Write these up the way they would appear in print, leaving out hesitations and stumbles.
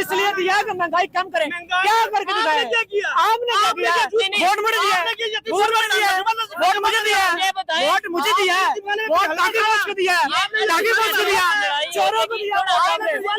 इसलिए दिया कि महंगाई कम करें। क्या करके दिखाया? आपने क्या किया? वोट मुझे दिया, वोट मुझे दिया, वोट मुझे दिया, वोट मुझे दिया, वोट ताकि वोट को दिया, ताकि वोट को दिया, चोरों को दिया,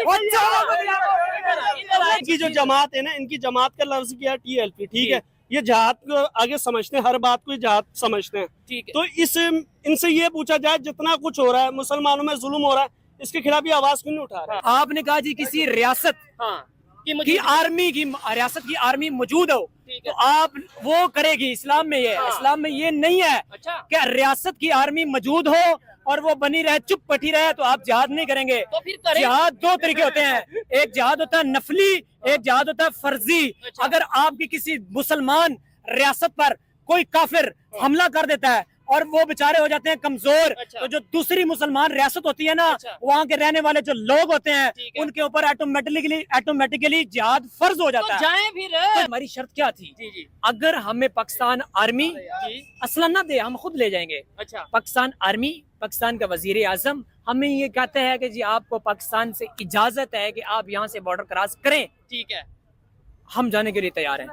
वोट चोरों को दिया। इनकी जो जमात है ना, इनकी जमात का लफ्ज किया TLP, ठीक है, ये जहाद को आगे समझते हैं, हर बात को जहाद समझते हैं। तो इस इनसे ये पूछा जाए जितना कुछ हो रहा है, मुसलमानों में जुल्म हो रहा है, इसके खिलाफ ये आवाज क्यों नहीं उठा रहा है? आपने कहा जी किसी रियासत की आर्मी की रियासत की आर्मी मौजूद हो तो आप वो करेगी। इस्लाम में ये इस्लाम में ये नहीं है कि रियासत की आर्मी मौजूद हो और वो बनी रहे, चुप बैठी रहे तो आप जिहाद नहीं करेंगे। तो फिर करें। जिहाद दो तरीके होते हैं, एक जिहाद होता है नफली, एक जिहाद होता है फर्जी। अगर आपकी किसी मुसलमान रियासत पर कोई काफिर हमला कर देता है और वो बेचारे हो जाते हैं कमजोर, तो जो दूसरी मुसलमान रियासत होती है ना, वहाँ के रहने वाले जो लोग होते हैं उनके ऊपर ऑटोमेटिकली जिहाद फर्ज हो जाता है। जाएं फिर। तो हमारी शर्त क्या थी? अगर हमें पाकिस्तान आर्मी असलन ना दे, हम खुद ले जाएंगे। पाकिस्तान आर्मी, पाकिस्तान का वजीर आजम हमें ये कहते हैं कि जी आपको पाकिस्तान से इजाजत है कि आप यहाँ से बॉर्डर क्रॉस करें, ठीक है, हम जाने के लिए तैयार हैं।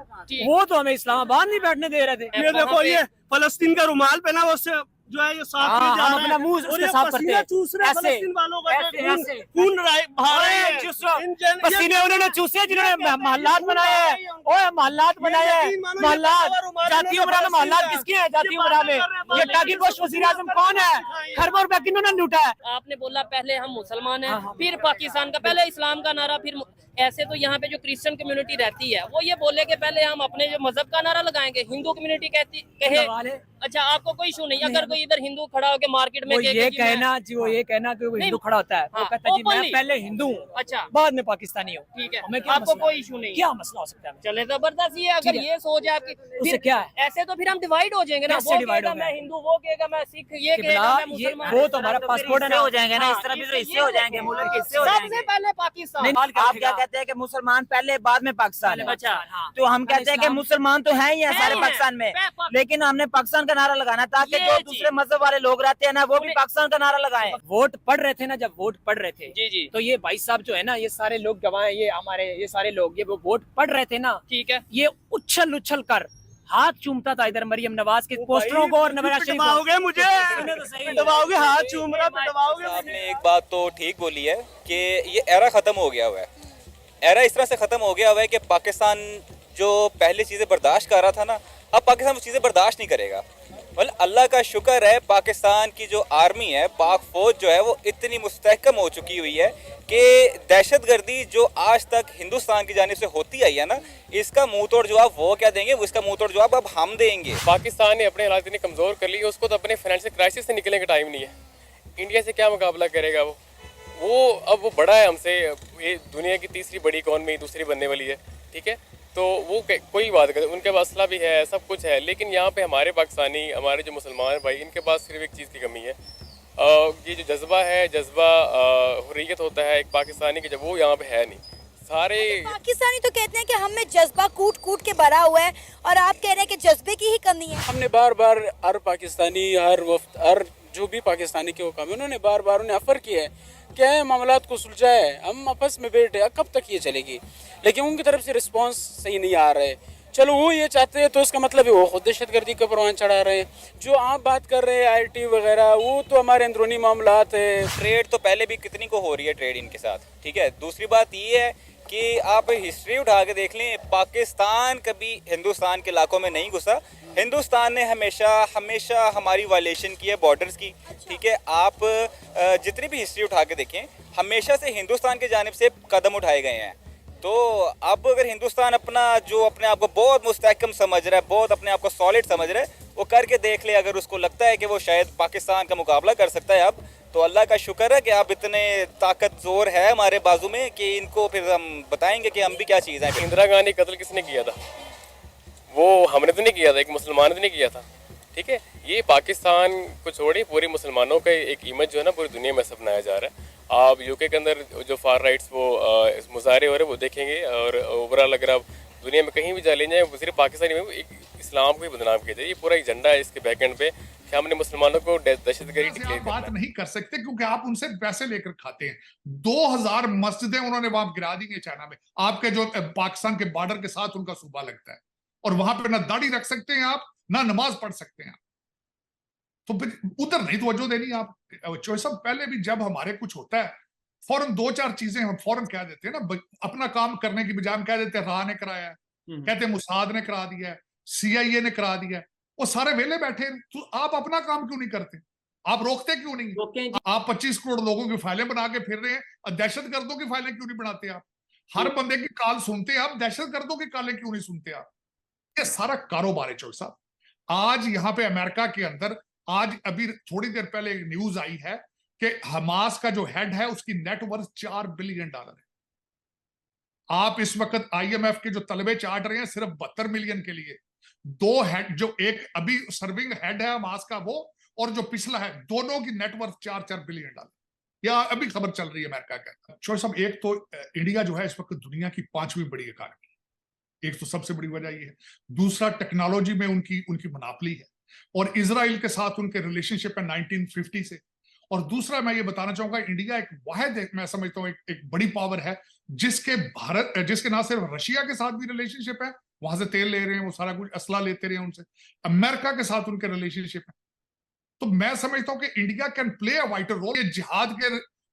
वो तो हमें इस्लामाबाद नहीं बैठने दे रहे थे। ये देखो, ये फलस्तीन का रुमाल पहना वो उससे जो है ये साफ किया जा हम रहा है। अपना मुंह उसके साफ करते हैं, चूस रहे ऐसे, फलस्तीन वालों का ऐसे, ऐसे। खून बहा रहे हैं। पसीने उन्होंने चूसे जिन्होंने मोहल्लात बनाए हैं, ओए मोहल्लात बनाए हैं, मोहल्लात जाती उमरा में मोहल्लात किसके हैं? जाती उमरा में ये टाकी पोस्ट वजीर आजम कौन है? खरबों रुपया किन्होंने लूटा है? आपने बोला पहले हम मुसलमान हैं, फिर पाकिस्तान का, पहले इस्लाम का नारा, फिर ऐसे तो यहाँ पे जो क्रिश्चियन कम्युनिटी रहती है वो ये बोले कि पहले हम अपने जो मजहब का नारा लगाएंगे, हिंदू कम्युनिटी कहे। अच्छा, आपको कोई इशू नहीं अगर कोई इधर हिंदू खड़ा होकर मार्केट में वो ये कहना जी, वो ये कहना कि वो हिंदू खड़ा होता है, वो कहता है जी मैं पहले हिंदू हूँ, अच्छा बाद में पाकिस्तानी हूँ। ठीक है, हमें आपको कोई इशू नहीं, क्या मसला हो सकता है? चले जबरदस्त। ये अगर ये सोच है आपकी, फिर क्या है? ऐसे तो फिर हम डिवाइड हो जाएंगे ना। वो कहेगा मैं हिंदू, वो कहेगा मैं सिख, ये कहेगा मैं मुसलमान। वो तो हमारा पासपोर्ट है ना, हो जाएंगे ना, इस तरह भी तो हिस्से हो जाएंगे, मुल्क के हिस्से हो जाएंगे। सबसे पहले पाकिस्तान। आप क्या कहते हैं कि मुसलमान पहले बाद में पाकिस्तान है? अच्छा, तो हम कहते हैं कि मुसलमान तो है ही है सारे पाकिस्तान में, लेकिन हमने पाकिस्तान का नारा लगाना ताकि जो दूसरे मजहब वाले लोग रहते हैं ना वो भी पाकिस्तान का नारा लगाएं। वोट पढ़ रहे थे ना, जब वोट पढ़ रहे थे जी जी, तो ये भाई साहब जो है ना, ये सारे लोग गवाह, ये हमारे ये सारे लोग, ये वो वोट पढ़ रहे थे ना, ठीक है, ये उछल उछल कर हाथ चूमता था इधर मरियम नवाज के पोस्टरों को और नवाज शरीफ को। दबाओगे मुझे, दबाओगे, हाथ चूम रहा, दबाओगे। आपने एक बात तो ठीक बोली है कि ये एरा खत्म हो गया हुआ है। एरा इस तरह से खत्म हो गया हुआ है कि पाकिस्तान जो पहले चीज़ें बर्दाश्त कर रहा था ना, अब पाकिस्तान वो चीज़ें बर्दाश्त नहीं करेगा। मतलब अल्लाह का शुक्र है, पाकिस्तान की जो आर्मी है, पाक फौज जो है वो इतनी मुस्तहकम हो चुकी हुई है कि दहशतगर्दी जो आज तक हिंदुस्तान की जानिब से होती आई है ना, इसका मुंह तोड़ जवाब वो क्या देंगे, वो इसका मुंह तोड़ जवाब अब हम देंगे। पाकिस्तान ने अपने हालात इतने कमज़ोर कर लिए, उसको तो अपने फाइनेंशियल क्राइसिस से निकलने का टाइम नहीं है। इंडिया से क्या मुकाबला करेगा वो अब वो बड़ा है हमसे, ये दुनिया की तीसरी बड़ी इकॉनमी दूसरी बनने वाली है, ठीक है, तो वो कोई बात करे, उनके पास असला भी है, सब कुछ है, लेकिन यहाँ पे हमारे पाकिस्तानी, हमारे जो मुसलमान भाई, इनके पास सिर्फ एक चीज़ की कमी है, ये जो जज्बा है, जज्बा हुर्रियत होता है एक पाकिस्तानी की, जब वो यहाँ पे है नहीं। सारे पाकिस्तानी तो कहते हैं कि हम में जज्बा कूट कूट के भरा हुआ है और आप कह रहे हैं कि जज्बे की ही कमी है। हमने बार बार हर पाकिस्तानी, हर वफ्द, हर जो भी पाकिस्तानी के हुक्म है, उन्होंने बार बार उन्हें ऑफर किया है कि मामलात को सुलझाए, हम आपस में बैठे, कब तक ये चलेगी, लेकिन उनकी तरफ से रिस्पांस सही नहीं आ रहे। चलो वो ये चाहते हैं तो इसका मतलब है वो खुद दहशतगर्दी का परवान चढ़ा रहे हैं। जो आप बात कर रहे हैं IIT वगैरह, वो तो हमारे अंदरूनी मामलात है। ट्रेड तो पहले भी कितनी को हो रही है ट्रेड इनके साथ, ठीक है। दूसरी बात ये है कि आप हिस्ट्री उठा के देख लें, पाकिस्तान कभी हिंदुस्तान के इलाकों में नहीं घुसा। हिंदुस्तान ने हमेशा हमारी वायलेशन की है बॉर्डर्स की, ठीक है। आप जितनी भी हिस्ट्री उठा के देखें, हमेशा से हिंदुस्तान की जानिब से कदम उठाए गए हैं। तो अब अगर हिंदुस्तान अपना जो अपने आप को बहुत मुस्तहकम समझ रहा है, बहुत अपने आप को सॉलिड समझ रहा है, वो करके देख ले। अगर उसको लगता है कि वो शायद पाकिस्तान का मुकाबला कर सकता है अब, तो अल्लाह का शुक्र है कि अब इतने ताकत जोर है हमारे बाजू में कि इनको फिर हम बताएंगे कि हम भी क्या चीज़ है। इंदिरा गांधी कत्ल किसने किया था? वो हमने तो नहीं किया था, एक मुसलमान ने नहीं किया था, ठीक है। ये पाकिस्तान को छोड़िए, पूरे मुसलमानों का एक इमेज जो है ना पूरी दुनिया में सब बनाया जा रहा है। आप UK के अंदर जो फार राइट्स वो मुजाहरे हो रहे हैं वो देखेंगे, और ओवरऑल अगर आप दुनिया में कहीं भी जा ले जाए, सिर्फ पाकिस्तानी में एक इस्लाम को ही बदनाम किया जाए। ये पूरा एजेंडा है इसके बैक एंड पे कि हमने मुसलमानों को दहशतगर्दी आप डिक्लेयर बात करना है। नहीं कर सकते क्योंकि आप उनसे पैसे लेकर खाते हैं। 2000 मस्जिदें उन्होंने वहां गिरा दी है चाइना में, आपके जो पाकिस्तान के बॉर्डर के साथ उनका सूबा लगता है, और वहां पे ना दाढ़ी रख सकते हैं आप, ना नमाज पढ़ सकते हैं आप। तो फिर उधर नहीं तवज्जो देनी आप। चौधरी साहब, पहले भी जब हमारे कुछ होता है फौरन 2-4 चीजें हम फौरन कह देते हैं ना, अपना काम करने की बजाय हम कह देते हैं राह ने कराया है, कहते हैं मुसाद ने करा दिया है, CIA ने करा दिया है, वो सारे वेले बैठे हैं। तो आप अपना काम क्यों नहीं करते? आप रोकते क्यों नहीं? आप 25 करोड़ लोगों की फाइलें बना के फिर रहे हैं, दहशत गर्दों की फाइलें क्यों नहीं बनाते आप? हर बंदे की कॉल सुनते हैं आप, दहशत गर्दों की कॉलें क्यों नहीं सुनते आप? ये सारा कारोबार है चौधरी साहब। आज यहाँ पे अमेरिका के अंदर, आज अभी थोड़ी देर पहले एक न्यूज आई है कि हमास का जो हेड है उसकी नेटवर्थ $4 बिलियन है। आप इस वक्त IMF के जो तलबे चाट रहे हैं सिर्फ 72 मिलियन के लिए, 2 हेड, जो एक अभी सर्विंग हेड है हमास का वो, और जो पिछला है, दोनों की नेटवर्थ $4 बिलियन। या अभी खबर चल रही है अमेरिका के। चौधरी साहब, एक तो इंडिया जो है इस वक्त दुनिया की 5वीं बड़ी इकानमी, एक तो सबसे बड़ी वजह ये है। दूसरा, टेक्नोलॉजी में उनकी मनापली है, और इजराइल के साथ उनके रिलेशनशिप है 1950 से। और दूसरा मैं ये बताना चाहूंगा, इंडिया एक वाहिद, मैं समझता हूँ एक बड़ी पावर है जिसके ना सिर्फ रशिया के साथ भी रिलेशनशिप है, वहां से तेल ले रहे हैं, वो सारा कुछ असला लेते रहे हैं उनसे, अमेरिका के साथ उनके रिलेशनशिप है। तो मैं समझता हूं कि India can play a wider role. ये जिहाद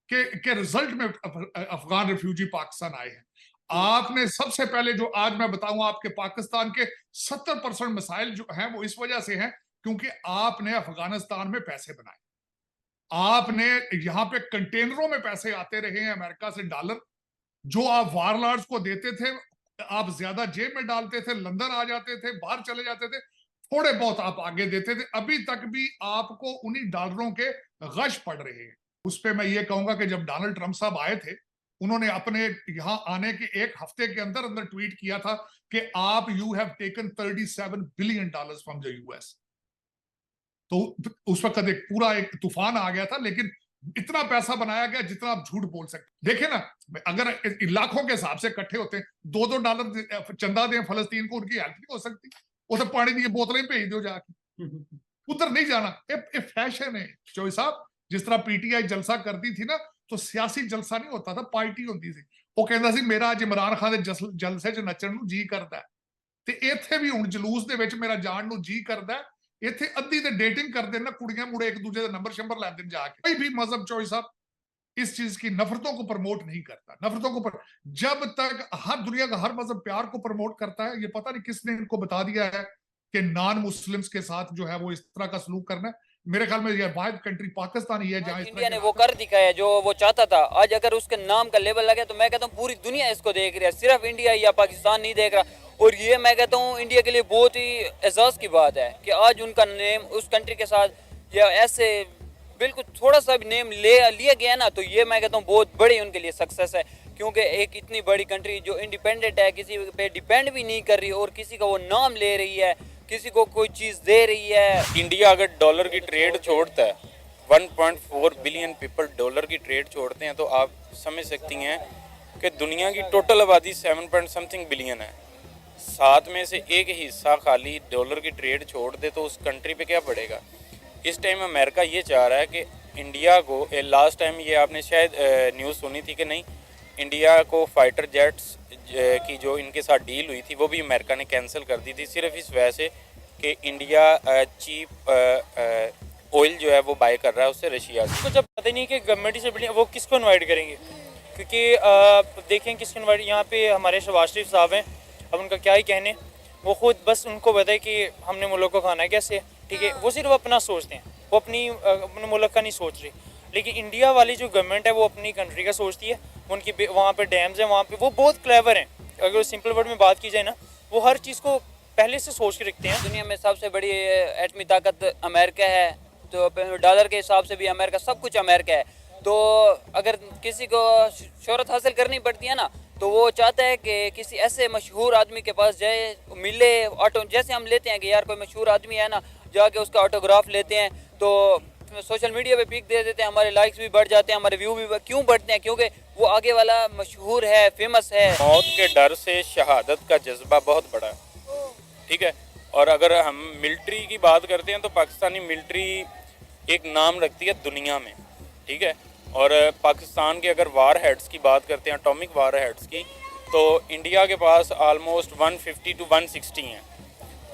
के रिजल्ट में अफगान रिफ्यूजी पाकिस्तान आए हैं। आपने सबसे पहले जो आज मैं बताऊंगा, आपके पाकिस्तान के 70% मसाइल जो हैं वो इस वजह से हैं क्योंकि आपने अफगानिस्तान में पैसे बनाए। आपने यहाँ पे कंटेनरों में पैसे आते रहे हैं अमेरिका से, डॉलर जो आप वारलॉर्ड्स को देते थे, आप ज्यादा जेब में डालते थे, लंदन आ जाते थे, बाहर चले जाते थे, थोड़े बहुत आप आगे देते थे, अभी तक भी आपको उन्हीं डॉलरों के गश पड़ रहे हैं। उस पर मैं ये कहूंगा कि जब डोनाल्ड ट्रंप साहब आए थे, उन्होंने अपने यहाँ आने के 1 हफ्ते के अंदर अंदर ट्वीट किया था कि आप you have taken $37 billion from the US। तो उस वक्त एक तूफान आ गया था, लेकिन इतना पैसा बनाया गया जितना आप झूठ बोल सकते। देखिए ना, अगर लाखों के हिसाब से इकट्ठे होते हैं, $2 चंदा दें फलस्तीन को, उनकी हेल्प नहीं हो सकती। वो तो पानी की बोतलें भेज दो जाके, उधर नहीं जाना। ये फैशन है चौधरी साहब। जिस तरह PTI जलसा करती थी ना, तो सियासी जलसा नहीं होता था, पार्टी होती थी। वो कहता सी मेरा आज इमरान खान के जलसे च नचण नूं जी करदा है, ते इत्थे भी हुण जलूस दे विच मेरा जाण नूं जी करदा है। इत्थे अद्धी ते डेटिंग करदे ना, कुड़ियां मुड़े एक दूजे दे नंबर शंबर लैंदे ने जाके। कोई भी मजहब चौधरी साहब इस चीज की नफरतों को प्रमोट नहीं करता। नफरतों को जब तक हर दुनिया का हर मजहब प्यार को प्रमोट करता है, ये पता नहीं किसने इनको बता दिया है कि नॉन मुस्लिम्स के साथ जो है वो इस तरह का सलूक करना है। मेरे ख्याल में ये वाहिद कंट्री पाकिस्तान ही है जहाँ इंडिया ने वो कर दिखाया जो वो चाहता था। आज अगर उसके नाम का लेबल लगे तो मैं कहता हूँ पूरी दुनिया इसको देख रही है, सिर्फ इंडिया या पाकिस्तान नहीं देख रहा। और ये मैं कहता हूँ इंडिया के लिए बहुत ही एजाज की बात है कि आज उनका नेम उस कंट्री के साथ या ऐसे बिल्कुल थोड़ा सा भी नेम लिया गया ना, तो ये मैं कहता हूँ बहुत बड़ी उनके लिए सक्सेस है। क्योंकि एक इतनी बड़ी कंट्री जो इंडिपेंडेंट है, किसी पे डिपेंड भी नहीं कर रही और किसी का वो नाम ले रही है, किसी को कोई चीज़ दे रही है। इंडिया अगर डॉलर की ट्रेड छोड़ता है, 1.4 बिलियन पीपल डॉलर की ट्रेड छोड़ते हैं, तो आप समझ सकती हैं कि दुनिया की टोटल आबादी 7 बिलियन है। 7 में से एक हिस्सा खाली डॉलर की ट्रेड छोड़ दे तो उस कंट्री पे क्या पड़ेगा। इस टाइम अमेरिका ये चाह रहा है कि इंडिया को, लास्ट टाइम ये आपने शायद न्यूज़ सुनी थी कि नहीं, इंडिया को फाइटर जेट्स की जो इनके साथ डील हुई थी वो भी अमेरिका ने कैंसिल कर दी थी, सिर्फ इस वजह से कि इंडिया चीप ऑयल जो है वो बाय कर रहा है उससे रशिया से। तो जब पता नहीं कि गवर्नमेंट से बड़ी वो किसको इन्वाइट करेंगे, क्योंकि देखें किसको इन्वाइट। यहाँ पे हमारे शहबाज शरीफ साहब हैं, अब उनका क्या ही कहने, वो खुद बस उनको पता है कि हमने मुल्क को खाना है कैसे, ठीक है। वो सिर्फ अपना सोचते हैं, वो अपने मुल्क का नहीं सोच रहे। लेकिन इंडिया वाली जो गवर्नमेंट है वो अपनी कंट्री का सोचती है। उनकी वहाँ पे डैम्स हैं, वहाँ पे वो बहुत क्लेवर हैं। अगर सिंपल वर्ड में बात की जाए ना, वो हर चीज़ को पहले से सोच के रखते हैं। दुनिया में सबसे बड़ी एटमी ताकत अमेरिका है, तो डॉलर के हिसाब से भी अमेरिका, सब कुछ अमेरिका है। तो अगर किसी को शोहरत हासिल करनी पड़ती है ना, तो वो चाहता है कि किसी ऐसे मशहूर आदमी के पास जाए, मिले, ऑटो जैसे हम लेते हैं कि यार कोई मशहूर आदमी है ना, जाके उसका ऑटोग्राफ लेते हैं, तो सोशल मीडिया पे पिक दे देते हैं, हमारे लाइक्स भी बढ़ जाते हैं, हमारे व्यू भी क्यों बढ़ते हैं, क्योंकि वो आगे वाला मशहूर है, फेमस है। मौत के डर से शहादत का जज्बा बहुत बड़ा है, ठीक है। और अगर हम मिलिट्री की बात करते हैं तो पाकिस्तानी मिलिट्री एक नाम रखती है दुनिया में, ठीक है। और पाकिस्तान के अगर वार हेड्स की बात करते हैं, एटॉमिक वार हेड्स की, तो इंडिया के पास ऑलमोस्ट 150 to 160 हैं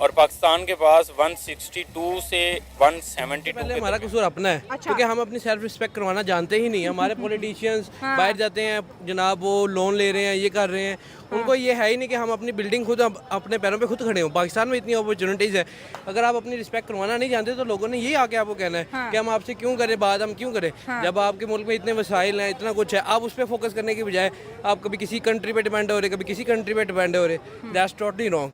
और पाकिस्तान के पास 162 से 172। पहले हमारा कसूर अपना है, क्योंकि हम अपनी सेल्फ रिस्पेक्ट करवाना जानते ही नहीं। हमारे पॉलिटिशियंस बाहर जाते हैं जनाब, वो लोन ले रहे हैं, ये कर रहे हैं, उनको ये है ही नहीं कि हम अपनी बिल्डिंग खुद अपने पैरों पे खुद खड़े हों। पाकिस्तान में इतनी अपॉर्चुनिटीज़ है, अगर आप अपनी रिस्पेक्ट करवाना नहीं जानते तो लोगों ने ये आके आपको कहना है कि हम आपसे क्यों करें बात, हम क्यों करें। जब आपके मुल्क में इतने वसाइल हैं, इतना कुछ है, आप उस पर फोकस करने की बजाय आप कभी किसी कंट्री पे डिपेंड हो रहे, कभी किसी कंट्री पे डिपेंड हो रहे, दैट्स टोटली रॉन्ग।